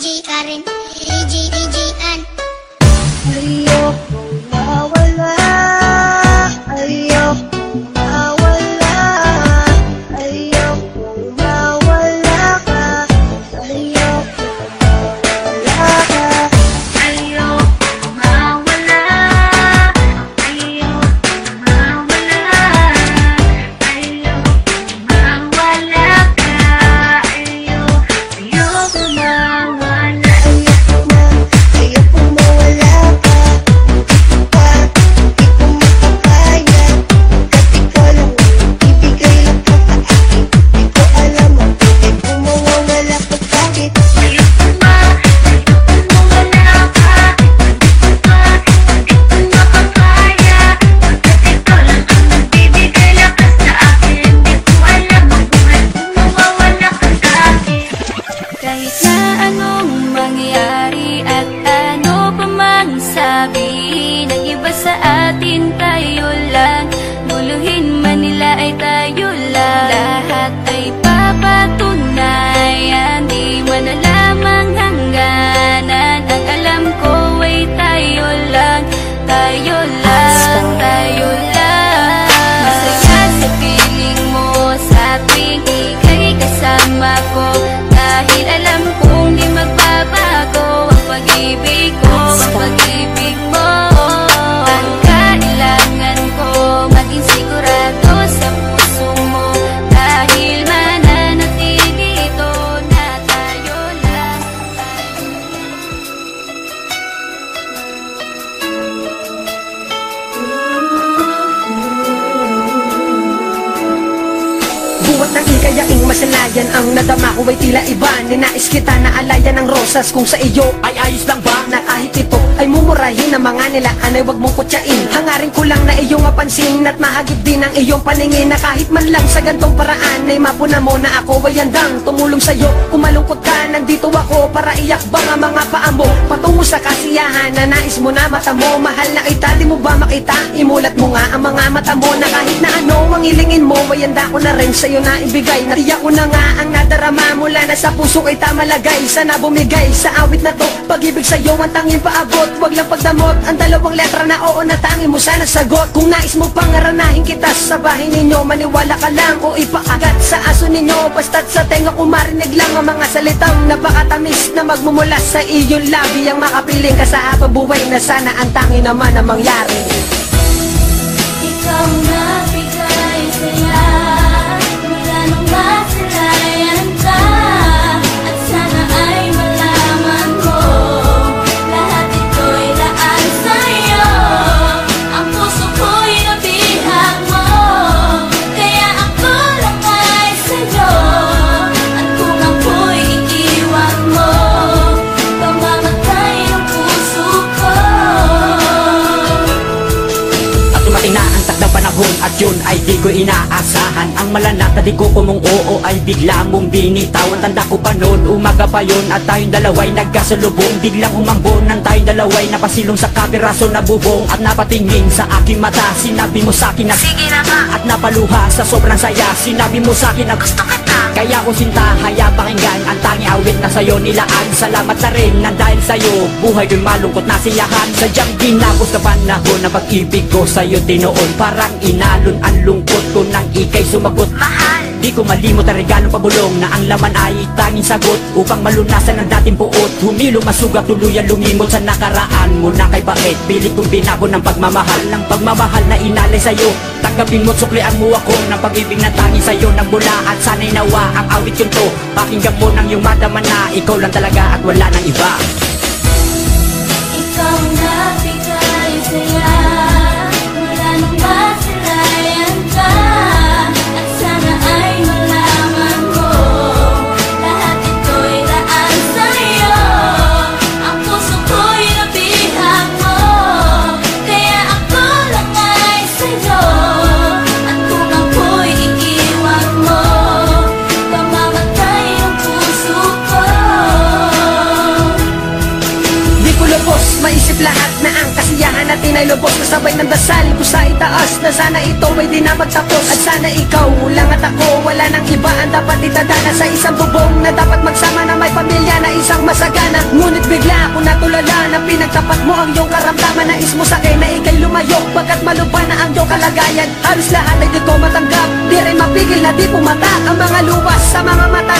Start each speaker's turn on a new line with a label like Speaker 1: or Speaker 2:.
Speaker 1: DJ Karen, DJ An.
Speaker 2: Ayoko mawala, ayoko mawala, ayoko mawala ka, ayoko mawala ka, ayoko mawala, ayoko mawala, ayoko mawala ka, ayoko mawala, ayoko mawala ka. Kahit na anong mangyari at ano pa mang sabihin ng iba sa atin, tayo lang. Guluhin man nila ay tayo lang. Lahat ay papatunayan, di man alamang hangganan. Ang alam ko ay tayo lang, tayo lang, tayo lang. Masaya sa piling mo sa tuwing ika'y kasama ko, dahil alam kong di magbabago ang pag-ibig ko, ang pag-ibig mo. Ang kailangan ko, maging sigurado sa puso mo, dahil mananatili ito na tayo lang.
Speaker 3: Buwat ng ikayaking masalayan, ang nadama ko ay tila iba. Ninais kita na alayan ng rosas, kung sa iyo ay ayos lang ba? Na kahit ito ay mumurahin ng mga nilaan ay wag mong kutsain. Hangarin ko lang na iyong mapansin at mahagip din ang iyong paningin, na kahit man lang sa gantong paraan ay mapuna mo na ako ay handang tumulong sa'yo. Kung malungkot ka, nandito ako para iakbang ang mga paa mo patungo sa kasiyahan na nais mo na mata mo. Mahal na kita, di mo ba makita? Imulat mo nga ang mga mata mo, na kahit na ano ang ilingin mo ay handa ko na rin sa'yo na ibigay. Natiyak ko na nga ang nadarama mula na sa puso ay tamalagay. Sana bumigay sa awit na to, pag-ibig sa'yo ang tanging paabot. Wag lang pagdamot ang dalawang letra na oo na tanging mo sana sagot. Kung nais mo pangaranahin kita sa bahay ninyo, maniwala ka lang o ipaagat sa aso ninyo. Basta't sa tenga ko marinig lang ang mga salitang napakatamis na magmumula sa iyong labi. Ang makapiling ka sa habang buhay na sana ang tanging naman ang mangyari.
Speaker 2: Ikaw na bigay saya, wala nang masalayan ka. At sana ay malaman ko, lahat ito'y daan sa'yo. Ang puso ko'y nabihag mo, kaya ako lang ay sa'yo. At kung ako'y iiwan mo, pamamatay ang puso ko.
Speaker 4: At dumating na ang takdang panahon, at yun ay di ko inaasahan. Ang malanata di ko kumong oo ay bigla mong binitawan. Tanda ko pa noon, umaga pa yun at tayong dalaway nagkasalubong. Biglang umambon ng tayong dalaway, napasilong sa kapiraso na bubong. At napatingin sa aking mata, sinabi mo sa'kin na sige na nga. At napaluha sa sobrang saya, sinabi mo sa'kin na gusto kita. Kaya ko sinta, haya pakinggan ang tangi awit na sa'yo nilaan. Salamat na rin na dahil sa'yo, buhay ko'y malungkot na siyahan. Sadyang ginapos na panahon na pag-ibig ko sa'yo tinoon. Parang inalon ang lungkot ko nang ika'y sumagot. Mahal, di ko malimot ang regalong pabulong na ang laman ay tanging sagot. Upang malunasan ang dating puot, humilong masugat tuluyan lumimot sa nakaraan mo na kay bait. Pilit kong binago ng pagmamahal, ng pagmamahal na inalay sa'yo. Tanggapin mo't suklian mo ako ng pag-ibig na tanging sa'yo nang mula. At sana'y nawa ang awit yun to, pakinggan mo nang yung madama na ikaw lang talaga at wala nang iba.
Speaker 2: Ikaw na bigay saya, wala nang masalayan ka. At sana ay malaman ko, lahat ito'y daan sa'yo. Ang puso ko'y nabihag mo, kaya ako lang ay sa'yo. At kung ako'y iiwan mo, pamamatay ang puso ko.
Speaker 3: Di ko lubos maisip lahat na ang kasiyahan natin ay lubos. Kasabay ng dasal ko sa itaas na sana ito ay di na magtapos. At sana ikaw lang at ako, wala nang iba ang dapat itadana sa isang bubong na dapat magsama na may pamilya na isang masagana. payag, halos lahat ay di ko matanggap. Di rin mapigil na di pumatak ang mga luwas sa mga mata